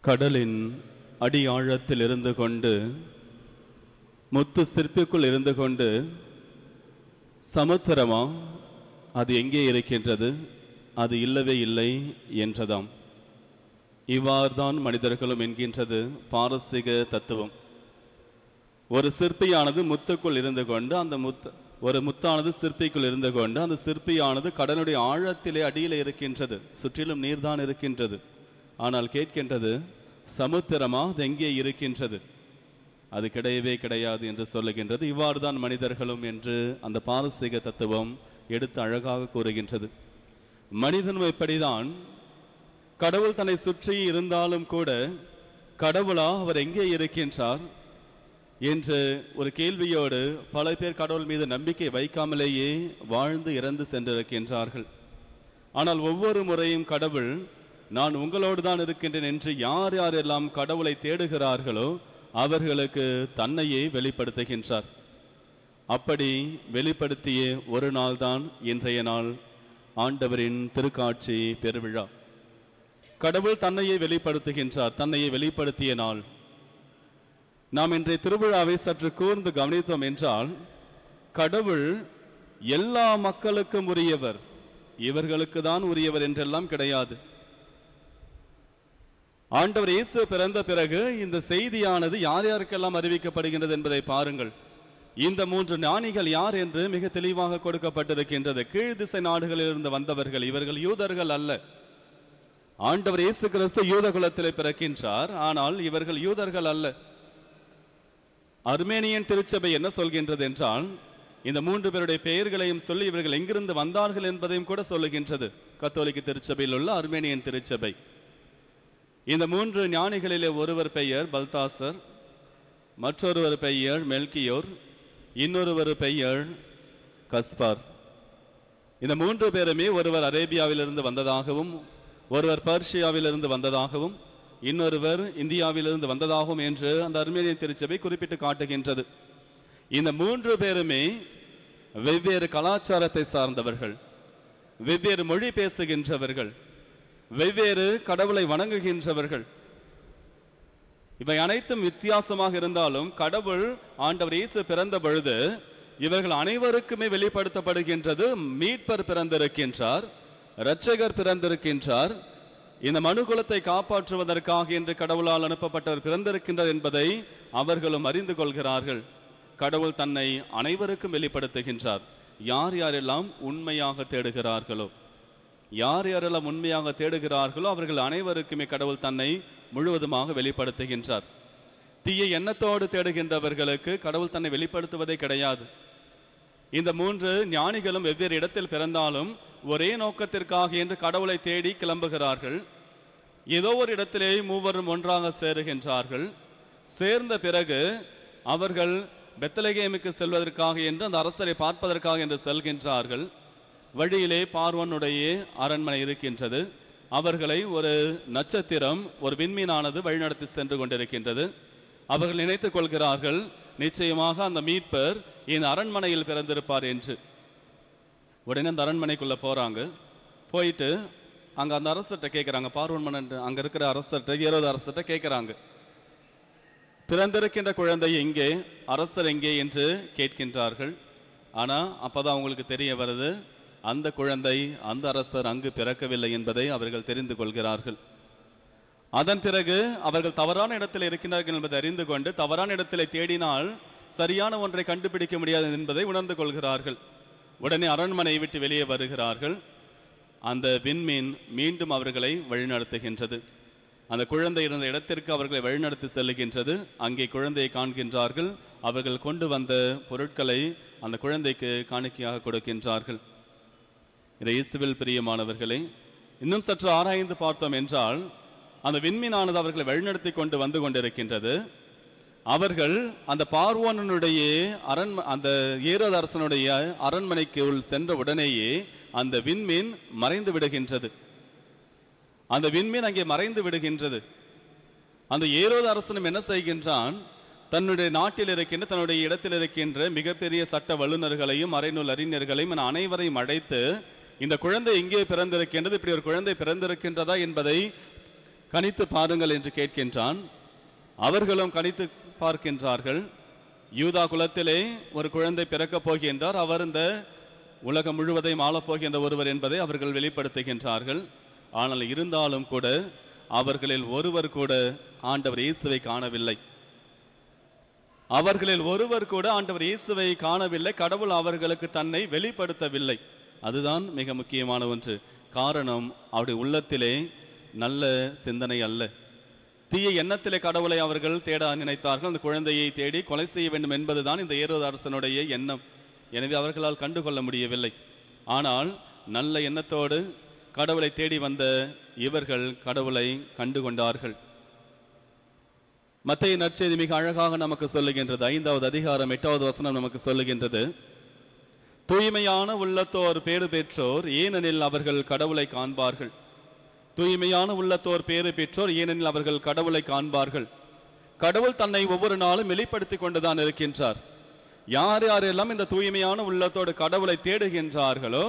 கடலின் அடி ஆழத்தில் இருந்து கொண்டு முத்து சிற்பிக்குள் இருந்து கொண்டு சமுத்திரமா அது எங்கே இருக்கின்றது, அது இல்லவே இல்லை என்றதாம். இவ்வாறுதான் மனிதர்களும் என்கின்றது பாரசீக தத்துவம். ஒரு சிற்பியானது முத்துக்குள் இருந்து கொண்டு ஒரு முத்தானது சிற்பிக்குள் இருந்து கொண்டு அந்த சிற்பியானது கடலுடைய ஆழத்திலே அடியில் இருக்கின்றது, சுற்றிலும் நீர்தான் இருக்கின்றது. ஆனால் கேட்கின்றது, சமுத்திரமா அது எங்கே இருக்கின்றது, அது கிடையவே கிடையாது என்று சொல்லுகின்றது. இவ்வாறு தான் மனிதர்களும் என்று அந்த பாரசீக தத்துவம் எடுத்து அழகாக கூறுகின்றது. மனிதனும் இப்படிதான். கடவுள் தன்னை சுற்றி இருந்தாலும் கூட கடவுளா அவர் எங்கே இருக்கின்றார் என்று ஒரு கேள்வியோடு பல பேர் கடவுள் மீது நம்பிக்கை வைக்காமலேயே வாழ்ந்து இறந்து சென்றிருக்கின்றார்கள். ஆனால் ஒவ்வொரு முறையும் கடவுள் நான் உங்களோடு தான் இருக்கின்றேன் என்று யார் யாரெல்லாம் கடவுளை தேடுகிறார்களோ அவர்களுக்கு தன்னையே வெளிப்படுத்துகின்றார். அப்படி வெளிப்படுத்திய ஒரு நாள் தான் இன்றைய நாள், ஆண்டவரின் திருக்காட்சி பெருவிழா. கடவுள் தன்னையே வெளிப்படுத்துகின்றார். தன்னையே வெளிப்படுத்திய நாள். நாம் இன்றைய திருவிழாவை சற்று கூர்ந்து கவனித்தோம் என்றால், கடவுள் எல்லா மக்களுக்கும் உரியவர், இவர்களுக்கு தான் உரியவர் என்றெல்லாம் கிடையாது. ஆண்டவர் இயேசு பிறந்த பிறகு இந்த செய்தியானது யார் யாருக்கெல்லாம் அறிவிக்கப்படுகின்றது என்பதை பாருங்கள். இந்த 3 ஞானிகள் யார் என்று மிக தெளிவாக கொடுக்கப்பட்டிருக்கின்றது. கீழ் திசை நாடுகளில் இருந்து வந்தவர்கள், இவர்கள் யூதர்கள் அல்ல. ஆண்டவர் இயேசு கிறிஸ்து யூத குலத்திலே பிறக்கின்றார், ஆனால் இவர்கள் யூதர்கள் அல்ல. அர்மேனியன் திருச்சபை என்ன சொல்கின்றது என்றால், இந்த 3 பேருடைய பெயர்களையும் சொல்லி இவர்கள் எங்கிருந்து வந்தார்கள் என்பதையும் கூட சொல்லுகின்றது. கத்தோலிக்க திருச்சபையில் உள்ள அர்மேனியன் திருச்சபை. இந்த 3 ஞானிகளிலே ஒருவர் பெயர் பல்தாசர், மற்றொருவர் பெயர் மெல்கியோர், இன்னொருவர் பெயர் கஸ்பார். இந்த 3 பேருமே ஒருவர் அரேபியாவிலிருந்து வந்ததாகவும், ஒருவர் பர்ஷியாவிலிருந்து வந்ததாகவும், இன்னொருவர் இந்தியாவிலிருந்து வந்ததாகவும் என்று அந்த அர்மேனியன் திருச்சபை குறிப்பிட்டு காட்டுகின்றது. இந்த 3 பேருமே வெவ்வேறு கலாச்சாரத்தை சார்ந்தவர்கள், வெவ்வேறு மொழி பேசுகின்றவர்கள், வெவ்வேறு கடவுளை வணங்குகின்றவர்கள். இவை அனைத்தும் வித்தியாசமாக இருந்தாலும் கடவுள் ஆண்டவர் இயேசு பிறந்த பொழுது இவர்கள் அனைவருக்குமே வெளிப்படுத்தப்படுகின்றது. மீட்பர் பிறந்திருக்கின்றார், இரட்சகர் பிறந்திருக்கின்றார், இந்த மனுகுலத்தை காப்பாற்றுவதற்காக என்று கடவுளால் அனுப்பப்பட்டவர் பிறந்திருக்கின்றார் என்பதை அவர்களும் அறிந்து கொள்கிறார்கள். கடவுள் தன்னை அனைவருக்கும் வெளிப்படுத்துகின்றார். யார் யாரெல்லாம் உண்மையாக தேடுகிறார்களோ, யார் யாரெல்லாம் உண்மையாக தேடுகிறார்களோ அவர்கள் அனைவருக்குமே கடவுள் தன்னை முழுவதுமாக வெளிப்படுத்துகின்றார். தீய எண்ணத்தோடு தேடுகின்றவர்களுக்கு கடவுள் தன்னை வெளிப்படுத்துவதே கிடையாது. இந்த 3 ஞானிகளும் வெவ்வேறு இடத்தில் பிறந்தாலும் ஒரே நோக்கத்திற்காக என்று கடவுளை தேடி கிளம்புகிறார்கள். ஏதோ ஒரு இடத்திலே மூவரும் ஒன்றாக சேருகின்றார்கள். சேர்ந்த பிறகு அவர்கள் பெத்லகேமுக்கு செல்வதற்காக என்று அந்த அரசரை பார்ப்பதற்காக என்று செல்கின்றார்கள். வழியிலே பார்வோனுடைய அரண்மனை இருக்கின்றது. அவர்களை ஒரு நட்சத்திரம், ஒரு விண்மீனானது வழிநடத்தி சென்று கொண்டிருக்கின்றது. அவர்கள் நினைத்துக் கொள்கிறார்கள், நிச்சயமாக அந்த மீட்பர் இந்த அரண்மனையில் பிறந்திருப்பார் என்று. உடனே அந்த அரண்மனைக்குள்ள போறாங்க. போயிட்டு அங்க அந்த அரசர்கிட்ட கேட்கிறாங்க, பார்வோன் மன்னன் அங்க இருக்கிற அரசர்கிட்ட, ஏரோது அரசர்கிட்ட கேட்கிறாங்க, பிறந்திருக்கின்ற குழந்தை எங்கே, அரசர் எங்கே என்று கேட்கின்றார்கள். ஆனா அப்பதான் அவங்களுக்கு தெரிய வருது, அந்த குழந்தை, அந்த அரசர் அங்கு பிறக்கவில்லை என்பதை அவர்கள் தெரிந்து கொள்கிறார்கள். அதன் பிறகு அவர்கள் தவறான இடத்தில் இருக்கின்றார்கள் என்பதை அறிந்து கொண்டு தவறான இடத்திலே தேடினால் சரியான ஒன்றை கண்டுபிடிக்க முடியாது என்பதை உணர்ந்து கொள்கிறார்கள். உடனே அரண்மனையை விட்டு வெளியே வருகிறார்கள். அந்த விண்மீன் மீண்டும் அவர்களை வழிநடத்துகின்றது. அந்த குழந்தை இருந்த இடத்திற்கு அவர்களை வழிநடத்தி செல்லுகின்றது. அங்கே குழந்தையை காண்கின்றார்கள். அவர்கள் கொண்டு வந்த பொருட்களை அந்த குழந்தைக்கு காணிக்கையாக கொடுக்கின்றார்கள். இயேசுவில் பிரியமானவர்களே, இன்னும் சற்று ஆராய்ந்து பார்த்தோம் என்றால், அந்த விண்மீனானது அவர்களை வழிநடத்தி கொண்டு வந்து கொண்டிருக்கின்றது. அவர்கள் அந்த பார்வோனுடைய அந்த ஏரோது அரசனுடைய அரண்மனைக்கு சென்ற உடனேயே அந்த விண்மீன் மறைந்து விடுகின்றது. அந்த விண்மீன் அங்கே மறைந்து விடுகின்றது. அந்த ஏரோது அரசனும் என்ன செய்கின்றான், தன்னுடைய நாட்டில் இருக்கின்ற, தன்னுடைய இடத்தில் இருக்கின்ற மிகப்பெரிய சட்ட வல்லுநர்களையும் மறைநூல் அறிஞர்களையும் அனைவரையும் அழைத்து, இந்த குழந்தை எங்கே பிறந்திருக்கின்றது, இப்படி ஒரு குழந்தை பிறந்திருக்கின்றதா என்பதை கணித்து பாருங்கள் என்று கேட்கின்றான். அவர்களும் கணித்து பார்க்கின்றார்கள். யூதா குலத்திலே ஒரு குழந்தை பிறக்கப் போகின்றார், அவர் இந்த உலகம் முழுவதையும் ஆளப்போகின்ற ஒருவர் என்பதை அவர்கள் வெளிப்படுத்துகின்றார்கள். ஆனால் இருந்தாலும் கூட அவர்களில் ஒருவர் கூட ஆண்டவர் இயேசுவை காணவில்லை. அவர்களில் ஒருவர் கூட ஆண்டவர் இயேசுவை காணவில்லை. கடவுள் அவர்களுக்கு தன்னை வெளிப்படுத்தவில்லை. அதுதான் மிக முக்கியமான ஒன்று. காரணம், அவருடைய உள்ளத்திலே நல்ல சிந்தனை அல்ல, தீய எண்ணத்திலே கடவுளை அவர்கள் தேட நினைத்தார்கள். அந்த குழந்தையை தேடி கொலை செய்ய வேண்டும் என்பதுதான் இந்த ஏரோது அரசனுடைய எண்ணம். எனவே அவர்களால் கண்டுகொள்ள முடியவில்லை. ஆனால் நல்ல எண்ணத்தோடு கடவுளை தேடி வந்த இவர்கள் கடவுளை கண்டுகொண்டார்கள். மத்தேயு நற்செய்தி மிக அழகாக நமக்கு சொல்லுகின்றது. 5வது அதிகாரம் 8வது வசனம் நமக்கு சொல்லுகின்றது, தூய்மையான உள்ளத்தோர் பேறு பெற்றோர், ஏனெனில் அவர்கள் கடவுளை காண்பார்கள். தூய்மையான உள்ளத்தோர் பேறு பெற்றோர், ஏனெனில் அவர்கள் கடவுளை காண்பார்கள். கடவுள் தன்னை ஒவ்வொரு நாளும் வெளிப்படுத்தி கொண்டுதான் இருக்கின்றார். யார் யாரெல்லாம் இந்த தூய்மையான உள்ளத்தோடு கடவுளை தேடுகின்றார்களோ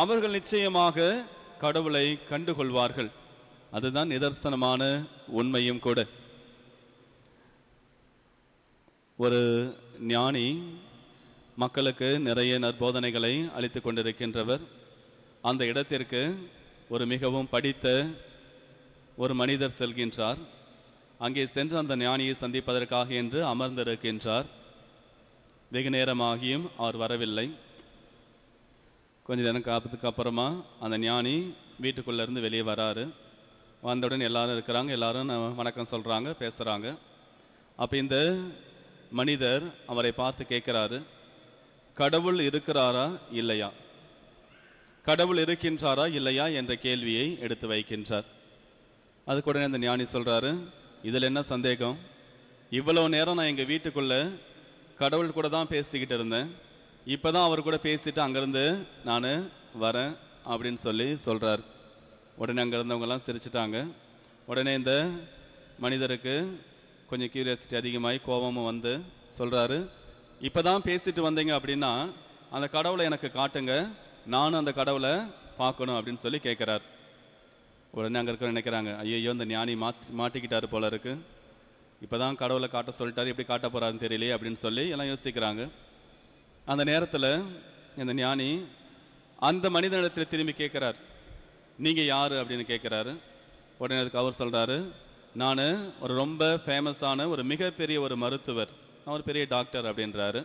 அவர்கள் நிச்சயமாக கடவுளை கண்டுகொள்வார்கள். அதுதான் நிதர்சனமான உண்மையும் கூட. ஒரு ஞானி மக்களுக்கு நிறைய நற்போதனைகளை அளித்து கொண்டிருக்கின்றவர். அந்த இடத்திற்கு ஒரு மிகவும் படித்த ஒரு மனிதர் செல்கின்றார். அங்கே சென்று அந்த ஞானியை சந்திப்பதற்காக என்று அமர்ந்திருக்கின்றார். வெகு நேரமாகியும் அவர் வரவில்லை. கொஞ்ச நேரம் காப்பதுக்கு அப்புறமா அந்த ஞானி வீட்டுக்குள்ளேருந்து வெளியே வராரு. வந்தவுடன் எல்லாரும் இருக்கிறாங்க, எல்லாரும் வணக்கம் சொல்கிறாங்க, பேசுகிறாங்க. அப்போ இந்த மனிதர் அவரை பார்த்து கேட்குறாரு, கடவுள் இருக்கிறாரா இல்லையா, கடவுள் இருக்கின்றாரா இல்லையா என்ற கேள்வியை எடுத்து வைக்கின்றார். அதுக்கு உடனே அந்த ஞானி சொல்கிறாரு, இதில் என்ன சந்தேகம், இவ்வளோ நேரம் நான் எங்கள் வீட்டுக்குள்ளே கடவுள் கூட தான் பேசிக்கிட்டு இருந்தேன், இப்போ தான் அவர் கூட பேசிட்டு அங்கேருந்து நான் வரேன் அப்படின்னு சொல்கிறார். உடனே அங்கே இருந்தவங்கெல்லாம் சிரிச்சிட்டாங்க. உடனே இந்த மனிதருக்கு கொஞ்சம் கியூரியாசிட்டி அதிகமாகி கோபமும் வந்து சொல்கிறாரு, இப்போ தான் பேசிட்டு வந்தீங்க அப்படின்னா அந்த கடவுளை எனக்கு காட்டுங்க, நானும் அந்த கடவுளை பார்க்கணும் அப்படின்னு சொல்லி கேட்குறார். உடனே அங்கே இருக்க நினைக்கிறாங்க, ஐயோ இந்த ஞானி மாட்டிக்கிட்டாரு போல இருக்கு, இப்போ தான் கடவுளை காட்ட சொல்லிட்டாரு, எப்படி காட்ட போகிறாருன்னு தெரியலையே அப்படின்னு சொல்லி எல்லாம் யோசிக்கிறாங்க. அந்த நேரத்தில் இந்த ஞானி அந்த மனிதனிடத்தில் திரும்பி கேட்குறார், நீங்கள் யார் அப்படின்னு கேட்குறாரு. உடனே அதுக்கு அவர் சொல்கிறாரு, நான் ஒரு ரொம்ப ஃபேமஸான ஒரு மிகப்பெரிய ஒரு மருத்துவர், அவர் பெரிய டாக்டர் அப்படின்றாரு.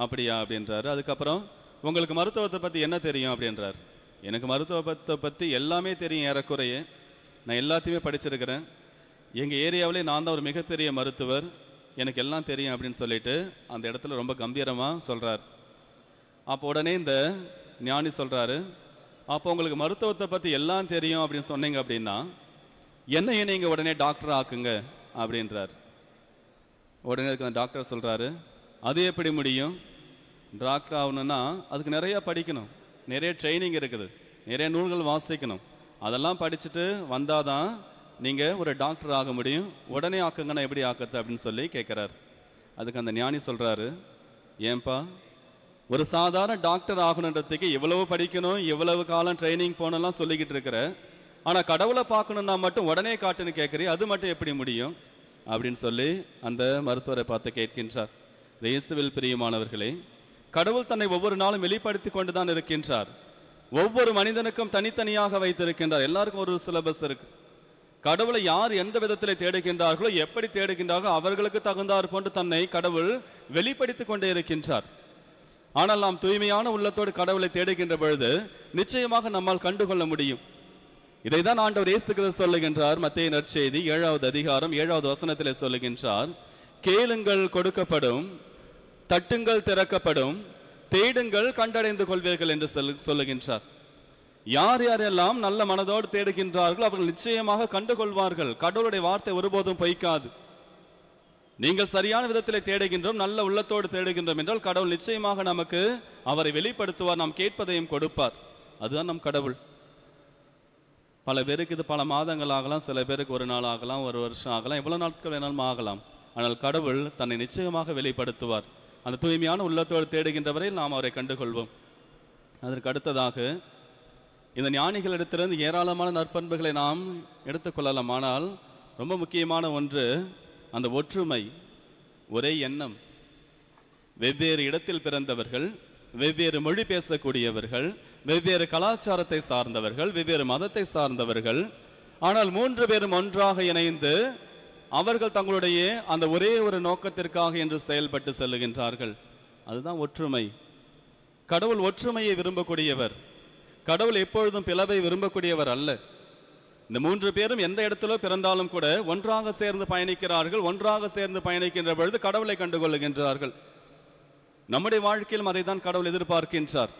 அப்படியா அப்படின்றாரு. அதுக்கப்புறம் உங்களுக்கு மருத்துவத்தை பற்றி என்ன தெரியும் அப்படின்றார். எனக்கு மருத்துவத்தை பற்றி எல்லாமே தெரியும், ஏறக்குறைய நான் எல்லாத்தையுமே படிச்சிருக்கிறேன், எங்கள் ஏரியாவிலே நான் தான் ஒரு மிகப்பெரிய மருத்துவர், எனக்கு எல்லாம் தெரியும் அப்படின்னு சொல்லிட்டு அந்த இடத்துல ரொம்ப கம்பீரமாக சொல்கிறார். அப்போ உடனே இந்த ஞானி சொல்கிறாரு, அப்போ உங்களுக்கு மருத்துவத்தை பற்றி எல்லாம் தெரியும் அப்படின்னு சொன்னீங்க அப்படின்னா என்னையே நீங்கள் உடனே டாக்டர் ஆக்குங்க அப்படின்றார். உடனே அதுக்கு அந்த டாக்டர் சொல்கிறாரு, அது எப்படி முடியும், டாக்டர் ஆகணுன்னா அதுக்கு நிறையா படிக்கணும், நிறைய ட்ரைனிங் இருக்குது, நிறைய நூல்கள் வாசிக்கணும், அதெல்லாம் படிச்சுட்டு வந்தால் தான் நீங்கள் ஒரு டாக்டர் ஆக முடியும், உடனே ஆக்குங்கன்னா எப்படி ஆக்கத்து அப்படின்னு சொல்லி கேட்குறார். அதுக்கு அந்த ஞானி சொல்கிறாரு, ஏன்பா ஒரு சாதாரண டாக்டர் ஆகணுன்றதுக்கு எவ்வளவு படிக்கணும், எவ்வளவு காலம் ட்ரைனிங் போனெல்லாம் சொல்லிக்கிட்டு இருக்கிற, ஆனால் கடவுளை பார்க்கணுன்னா மட்டும் உடனே காட்டுன்னு கேட்குறீ, அது மட்டும் எப்படி முடியும் அப்படின்னு சொல்லி அந்த மருத்துவரை பார்த்து கேட்கின்றார். இயேசுவில் பிரியமானவர்களே, கடவுள் தன்னை ஒவ்வொரு நாளும் வெளிப்படுத்தி கொண்டு தான் இருக்கின்றார். ஒவ்வொரு மனிதனுக்கும் தனித்தனியாக வைத்திருக்கின்றார். எல்லாருக்கும் ஒரு சிலபஸ் இருக்கு. கடவுளை யார் எந்த விதத்தில் தேடுகின்றார்களோ, எப்படி தேடுகின்றார்களோ அவர்களுக்கு தகுந்தார் போன்று தன்னை கடவுள் வெளிப்படுத்தி கொண்டே இருக்கின்றார். ஆனால் நாம் தூய்மையான உள்ளத்தோடு கடவுளை தேடுகின்ற பொழுது நிச்சயமாக நம்மால் கண்டுகொள்ள முடியும். இதைதான் ஆண்டவர் இயேசு கிறிஸ்து சொல்லுகின்றார். மத்தேயு நற்செய்தி 7வது அதிகாரம் 7வது வசனத்திலே சொல்லுகின்றார், கேளுங்கள் கொடுக்கப்படும், தட்டுங்கள் திறக்கப்படும், தேடுங்கள் கண்டடைந்து கொள்வீர்கள் என்று சொல்லுகின்றார். யார் யாரெல்லாம் நல்ல மனதோடு தேடுகின்றார்களோ அவர்கள் நிச்சயமாக கண்டுகொள்வார்கள். கடவுளுடைய வார்த்தை ஒருபோதும் பொய்க்காது. நீங்கள் சரியான விதத்திலே தேடுகின்றோம், நல்ல உள்ளத்தோடு தேடுகின்றோம் என்றால் கடவுள் நிச்சயமாக நமக்கு அவரை வெளிப்படுத்துவார், நாம் கேட்பதையும் கொடுப்பார். அதுதான் நம் கடவுள். பல பேருக்கு இது பல மாதங்கள் ஆகலாம், சில பேருக்கு ஒரு நாள் ஆகலாம், ஒரு வருஷம் ஆகலாம், எவ்வளவு நாட்கள் வேணாலும் ஆகலாம். ஆனால் கடவுள் தன்னை நிச்சயமாக வெளிப்படுத்துவார். அந்த தூய்மையான உள்ளத்தோடு தேடுகின்றவரை நாம் அவரை கண்டுகொள்வோம். அதற்கு அடுத்ததாக இந்த ஞானிகளிடத்திலிருந்து ஏராளமான நற்பண்புகளை நாம் எடுத்துக்கொள்ளலாம். ஆனால் ரொம்ப முக்கியமான ஒன்று அந்த ஒற்றுமை, ஒரே எண்ணம். வெவ்வேறு இடத்தில் பிறந்தவர்கள், வெவ்வேறு மொழி பேசக்கூடியவர்கள், வெவ்வேறு கலாச்சாரத்தை சார்ந்தவர்கள், வெவ்வேறு மதத்தை சார்ந்தவர்கள், ஆனால் 3 பேரும் ஒன்றாக இணைந்து அவர்கள் தங்களுடைய அந்த ஒரே ஒரு நோக்கத்திற்காக என்று செயல்பட்டு செல்லுகின்றார்கள். அதுதான் ஒற்றுமை. கடவுள் ஒற்றுமையை விரும்பக்கூடியவர். கடவுள் எப்பொழுதும் பிளவை விரும்பக்கூடியவர் அல்ல. இந்த 3 பேரும் எந்த இடத்திலோ பிறந்தாலும் கூட ஒன்றாக சேர்ந்து பயணிக்கிறார்கள். ஒன்றாக சேர்ந்து பயணிக்கின்ற பொழுது கடவுளை கண்டுகொள்ளுகின்றார்கள். நம்முடைய வாழ்க்கையிலும் அதை தான் கடவுள் எதிர்பார்க்கின்றார்.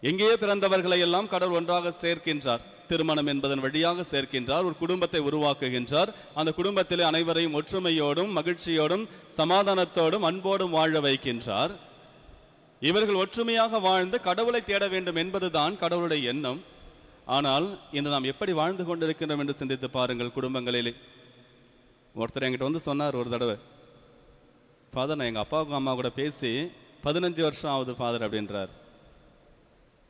எங்கேயோ பிறந்தவர்களை எல்லாம் கடவுள் ஒன்றாக சேர்க்கின்றார். திருமணம் என்பதன் வழியாக சேர்க்கின்றார். ஒரு குடும்பத்தை உருவாக்குகின்றார். அந்த குடும்பத்திலே அனைவரையும் ஒற்றுமையோடும் மகிழ்ச்சியோடும் சமாதானத்தோடும் அன்போடும் வாழ வைக்கின்றார். இவர்கள் ஒற்றுமையாக வாழ்ந்து கடவுளை தேட வேண்டும் என்பதுதான் கடவுளுடைய எண்ணம். ஆனால் இன்று நாம் எப்படி வாழ்ந்து கொண்டிருக்கின்றோம் என்று சிந்தித்து பாருங்கள். குடும்பங்களிலே ஒருத்தர் என்கிட்ட வந்து சொன்னார் ஒரு தடவை, ஃபாதர், நான் எங்கள் அப்பாவுக்கும் அம்மா கூட பேசி 15 வருஷம் ஆகுது ஃபாதர் அப்படின்றார்.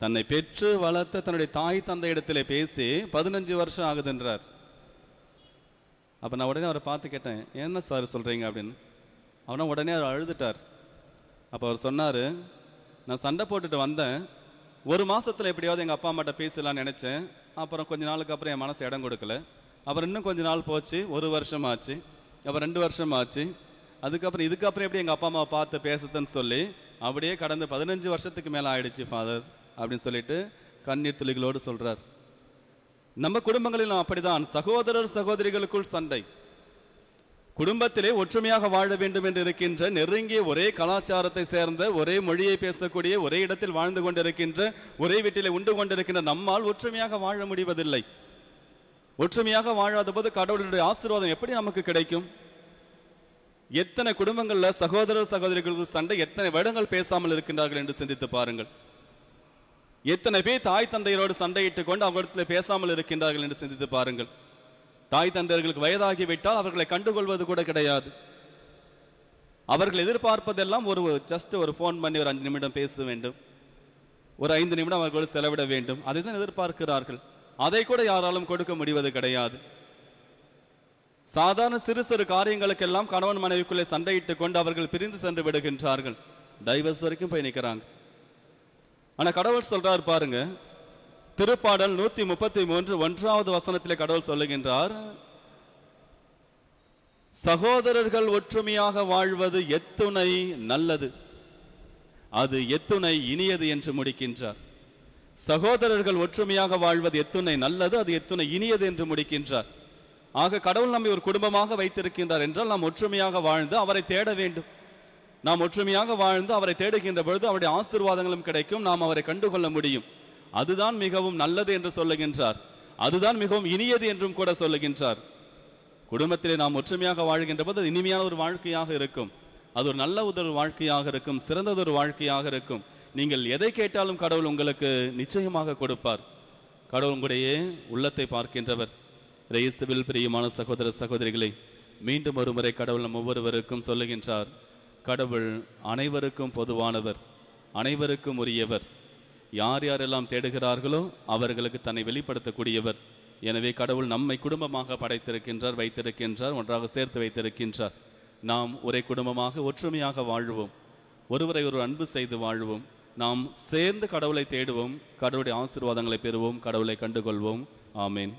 தன்னை பெற்று வளர்த்த தன்னுடைய தாய் தந்தை இடத்திலே பேசி 15 வருஷம் ஆகுதுன்றார். அப்போ நான் உடனே அவரை பார்த்து கேட்டேன், என்ன சார் சொல்கிறீங்க அப்படின்னு. அவனா உடனே அவர் அழுதுட்டார். அப்போ அவர் சொன்னார், நான் சண்டை போட்டுட்டு வந்தேன், 1 மாதத்தில் எப்படியாவது எங்கள் அப்பா அம்மாட்ட பேசலான்னு நினச்சேன். அப்புறம் கொஞ்ச நாளுக்கு அப்புறம் என் மனசு இடம் கொடுக்கல. அப்புறம் இன்னும் கொஞ்ச நாள் போச்சு, 1 வருஷம் ஆச்சு, அப்புறம் 2 வருஷம் ஆச்சு. அதுக்கப்புறம் இதுக்கப்புறம் எப்படி எங்கள் அப்பா அம்மாவை பார்த்து பேசுதுன்னு சொல்லி அப்படியே கடந்து 15 வருஷத்துக்கு மேலே ஆயிடுச்சு ஃபாதர் அப்படின்னு சொல்லிட்டு கண்ணீர் துளிகளோடு சொல்கிறார். நம்ம குடும்பங்களிலும் அப்படிதான். சகோதரர் சகோதரிகளுக்குள் சண்டை. குடும்பத்திலே ஒற்றுமையாக வாழ வேண்டும் என்று இருக்கின்ற நெருங்கிய ஒரே கலாச்சாரத்தை சேர்ந்த ஒரே மொழியை பேசக்கூடிய ஒரே இடத்தில் வாழ்ந்து கொண்டிருக்கின்ற ஒரே வீட்டிலே உண்டு கொண்டிருக்கின்ற நம்மால் ஒற்றுமையாக வாழ முடிவதில்லை. ஒற்றுமையாக வாழாத போது கடவுளுடைய ஆசீர்வாதம் எப்படி நமக்கு கிடைக்கும்? எத்தனை குடும்பங்களில் சகோதரர் சகோதரிகளுக்கு சண்டை, எத்தனை வருடங்கள் பேசாமல் இருக்கின்றார்கள் என்று சிந்தித்து பாருங்கள். எத்தனை பேர் தாய் தந்தையரோடு சண்டையிட்டுக் கொண்டு அவர்களிடத்தில் பேசாமல் இருக்கின்றார்கள் என்று சிந்தித்து பாருங்கள். தாய் தந்தையர்களுக்கு வயதாகிவிட்டால் அவர்களை கண்டுகொள்வது கூட கிடையாது. அவர்கள் எதிர்பார்ப்பதெல்லாம் ஜஸ்ட் ஒரு ஃபோன் பண்ணி ஒரு 5 நிமிடம் பேச வேண்டும், ஒரு 5 நிமிடம் அவர்களோடு செலவிட வேண்டும், அதை தான் எதிர்பார்க்கிறார்கள். அதை கூட யாராலும் கொடுக்க முடிவது கிடையாது. சாதாரண சிறு சிறு காரியங்களுக்கெல்லாம் கணவன் மனைவிக்குள்ளே சண்டையிட்டுக் கொண்டு அவர்கள் பிரிந்து சென்று விடுகின்றார்கள். டைவர்ஸ் வரைக்கும் போய் நிற்கிறாங்க. ஆனா கடவுள் சொல்றார் பாருங்க, திருப்பாடல் 133 1வது வசனத்திலே கடவுள் சொல்லுகின்றார், சகோதரர்கள் ஒற்றுமையாக வாழ்வது எத்துணை நல்லது, அது எத்துணை இனியது என்று முடிக்கின்றார். சகோதரர்கள் ஒற்றுமையாக வாழ்வது எத்துணை நல்லது, அது எத்துணை இனியது என்று முடிக்கின்றார். ஆக கடவுள் நம்மை ஒரு குடும்பமாக வைத்திருக்கின்றார் என்றால் நாம் ஒற்றுமையாக வாழ்ந்து அவரை தேட வேண்டும். நாம் ஒற்றுமையாக வாழ்ந்து அவரை தேடுகின்ற பொழுது அவருடைய ஆசீர்வாதங்களும் கிடைக்கும், நாம் அவரை கண்டுகொள்ள முடியும். அதுதான் மிகவும் நல்லது என்று சொல்லுகின்றார். அதுதான் மிகவும் இனியது என்றும் கூட சொல்லுகின்றார். குடும்பத்திலே நாம் ஒற்றுமையாக வாழ்கின்ற போது அது இனிமையான ஒரு வாழ்க்கையாக இருக்கும். அது ஒரு நல்ல ஒரு வாழ்க்கையாக இருக்கும், சிறந்ததொரு வாழ்க்கையாக இருக்கும். நீங்கள் எதை கேட்டாலும் கடவுள் உங்களுக்கு நிச்சயமாக கொடுப்பார். கடவுள் உங்களுடைய உள்ளத்தை பார்க்கின்றவர். இயேசுவில் பிரியமான சகோதர சகோதரிகளை, மீண்டும் ஒரு முறை கடவுள் நம் ஒவ்வொருவருக்கும் சொல்லுகின்றார், கடவுள் அனைவருக்கும் பொதுவானவர், அனைவருக்கும் உரியவர். யார் யாரெல்லாம் தேடுகிறார்களோ அவர்களுக்கு தன்னை வெளிப்படுத்தக்கூடியவர். எனவே கடவுள் நம்மை குடும்பமாக படைத்திருக்கின்றார், வைத்திருக்கின்றார், ஒன்றாக சேர்த்து வைத்திருக்கின்றார். நாம் ஒரே குடும்பமாக ஒற்றுமையாக வாழ்வோம், ஒருவரை ஒரு அன்பு செய்து வாழ்வோம். நாம் சேர்ந்து கடவுளை தேடுவோம், கடவுளுடைய ஆசீர்வாதங்களை பெறுவோம், கடவுளை கண்டுகொள்வோம். ஆமேன்.